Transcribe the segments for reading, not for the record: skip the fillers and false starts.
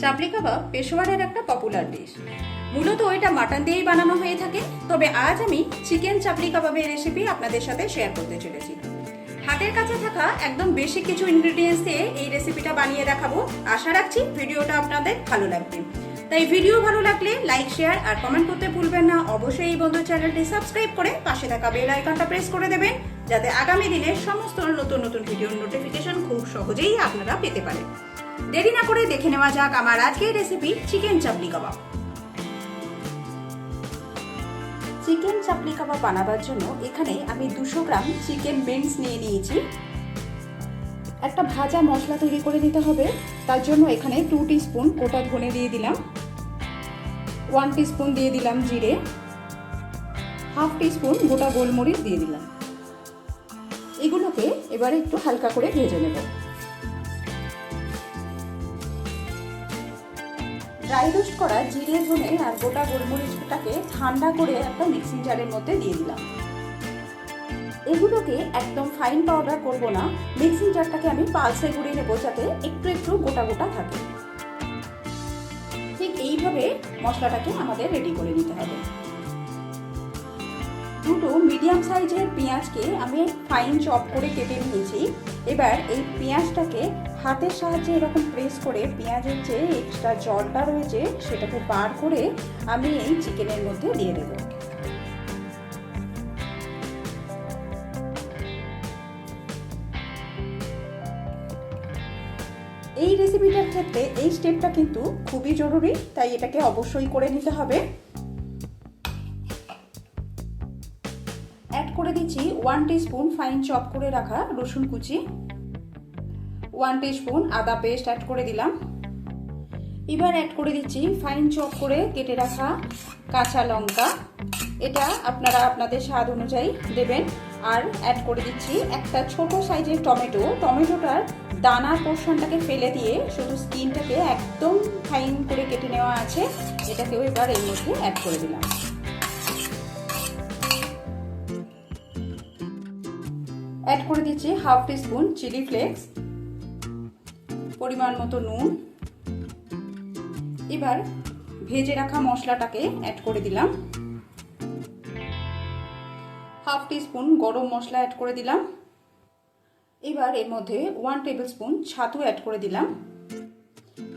চাপড়ি কাবাব পেশোয়ারের একটা popular dish. মূলত এটা মাটন দিয়েই বানানো হয়ে থাকে, তবে আজ আমি চিকেন চাপড়ি কাবাবের রেসিপি আপনাদের সাথে শেয়ার করতে চলেছি। হাতের কাছে থাকা একদম বেশি কিছু ইনগ্রেডিয়েন্টস দিয়ে এই রেসিপিটা বানিয়ে দেখাবো। আশা রাখছি ভিডিওটা আপনাদের ভালো লাগবে। তাই ভিডিও ভালো লাগলে লাইক, শেয়ার আর কমেন্ট করতে ভুলবেন না। অবশ্যই এই বন্ধু চ্যানেলটি সাবস্ক্রাইব করে পাশে থাকা বেল আইকনটা প্রেস করে দেবেন, যাতে আগামী দিনের সমস্ত নতুন নতুন ভিডিওর নোটিফিকেশন খুব সহজেই আপনারা পেতে পারেন। দেরি না করে দেখে নেওয়া যাক আমার আজকের রেসিপি চিকেন চাপড়ি কাবাব। চিকেন চাপড়ি কাবাব বানাবার জন্য এখানে আমি 200 গ্রাম চিকেন বেন্স নিয়ে নিয়েছি। একটা ভাজা মশলা তৈরি করে নিতে হবে, তার জন্য এখানে 2 টিস্পুন গোটা ধনে দিয়ে দিলাম, 1 টিস্পুন দিয়ে দিলাম জিরে, হাফ টিস্পুন গোটা গোলমরিচ দিয়ে দিলাম। এগুলোকে এবারে একটু হালকা করে ভেজে নেব। ড্রাই রোস্ট করা জিরে, ধনে আর গোটা গোলমরিচটাকে ঠান্ডা করে একটা মিক্সিং জারের মধ্যে দিয়ে দিলাম। এগুলোকে একদম ফাইন পাউডার করব না, মিক্সিং জারটাকে আমি পালসে ঘুরিয়ে নেব যাতে একটু একটু গোটা গোটা থাকে। ঠিক এইভাবে মশলাটাকে আমাদের রেডি করে নিতে হবে। দুটো মিডিয়াম সাইজের পেঁয়াজকে আমি ফাইন চপ করে কেটে নিয়েছি। এবার এই পেঁয়াজটাকে হাতের সাহায্যে এরকম প্রেস করে পেঁয়াজের যে এক্সট্রা জলটা রয়েছে সেটাকে বার করে আমি এই চিকেনের মধ্যে দিয়ে দেব। এই রেসিপিটার ক্ষেত্রে এই স্টেপটা কিন্তু খুবই জরুরি, তাই এটাকে অবশ্যই করে নিতে হবে। অ্যাড করে দিচ্ছি 1 টিস্পুন ফাইন চপ করে রাখা রসুন কুচি, 1 টিস্পুন আদা পেস্ট অ্যাড করে দিলাম। এবার অ্যাড করে দিচ্ছি ফাইন চপ করে কেটে রাখা কাঁচা লঙ্কা, এটা আপনারা আপনাদের স্বাদ অনুযায়ী দেবেন। আর অ্যাড করে দিচ্ছি একটা ছোট সাইজের টমেটো, টমেটোটার দানার পোর্শনটাকে ফেলে দিয়ে শুধু স্কিনটাকে একদম ফাইন করে কেটে নেওয়া আছে, এটাকেও এবার এর মধ্যে অ্যাড করে দিলাম। অ্যাড করে দিচ্ছি হাফ টিস্পুন চিলি ফ্লেক্স, পরিমাণ মতো নুন। এবার ভেজে রাখা মশলাটাকে অ্যাড করে দিলাম। হাফ টিস্পুন গরম মশলা অ্যাড করে দিলাম। এবার এর মধ্যে 1 টেবিলস্পুন ছাতু অ্যাড করে দিলাম।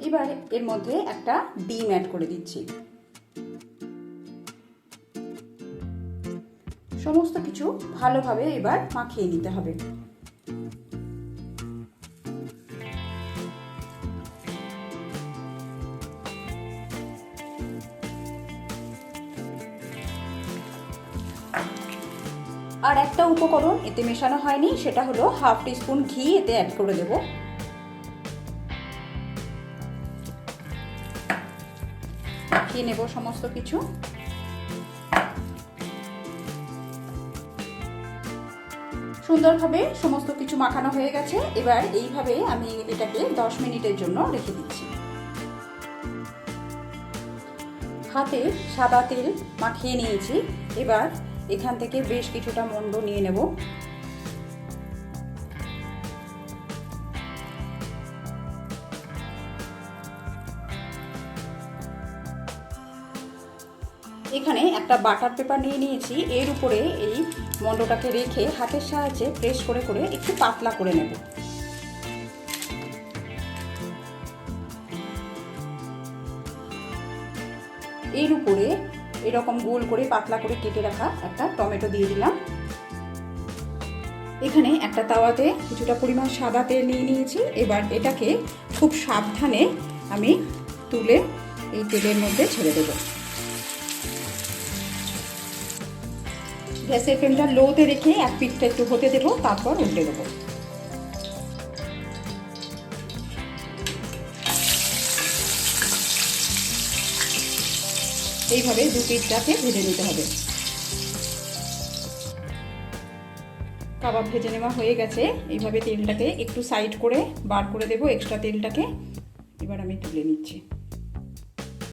এবার এর মধ্যে একটা ডিম অ্যাড করে দিচ্ছি। সমস্ত কিছু ভালোভাবে এবার মাখিয়ে নিতে হবে। আর একটা উপকরণ এতে মেশানো হয়নি, সেটা হলো হাফ টিস্পুন ঘি এতে অ্যাড করে দেব। মাখিয়ে নেব সমস্ত কিছু। সুন্দরভাবে সমস্ত কিছু মাখানো হয়ে গেছে। এবার এইভাবে আমি এটাকে 10 মিনিটের জন্য রেখে দিচ্ছি। হাতে সাদা তেল মাখিয়ে নিয়েছি। এবার এখান থেকে বেশ কিছুটা মন্ড নিয়ে নেব। এখানে একটা বাটার পেপার নিয়ে নিয়েছি, এর উপরে এই মন্ডটাকে রেখে হাতের সাহায্যে প্রেস করে করে একটু পাতলা করে নেব। এর উপরে এরকম গোল করে পাতলা করে কেটে রাখা একটা টমেটো দিয়ে দিলাম। এখানে একটা তাওয়াতে কিছুটা পরিমাণ সাদা তেল নিয়ে নিয়েছি। এবার এটাকে খুব সাবধানে আমি তুলে এই তেলের মধ্যে ছেড়ে দেব। গ্যাসের ফ্লেমটা লোতে রেখে এক পিঠটা একটু হতে দেবো, তারপর উল্টে দেবো। এইভাবে 2 পিঠটাকে ভেজে নিতে হবে। কাবাব ভেজে নেওয়া হয়ে গেছে। এইভাবে তেলটাকে একটু সাইড করে বার করে দেবো এক্সট্রা তেলটাকে। এবার আমি তুলে নিচ্ছি।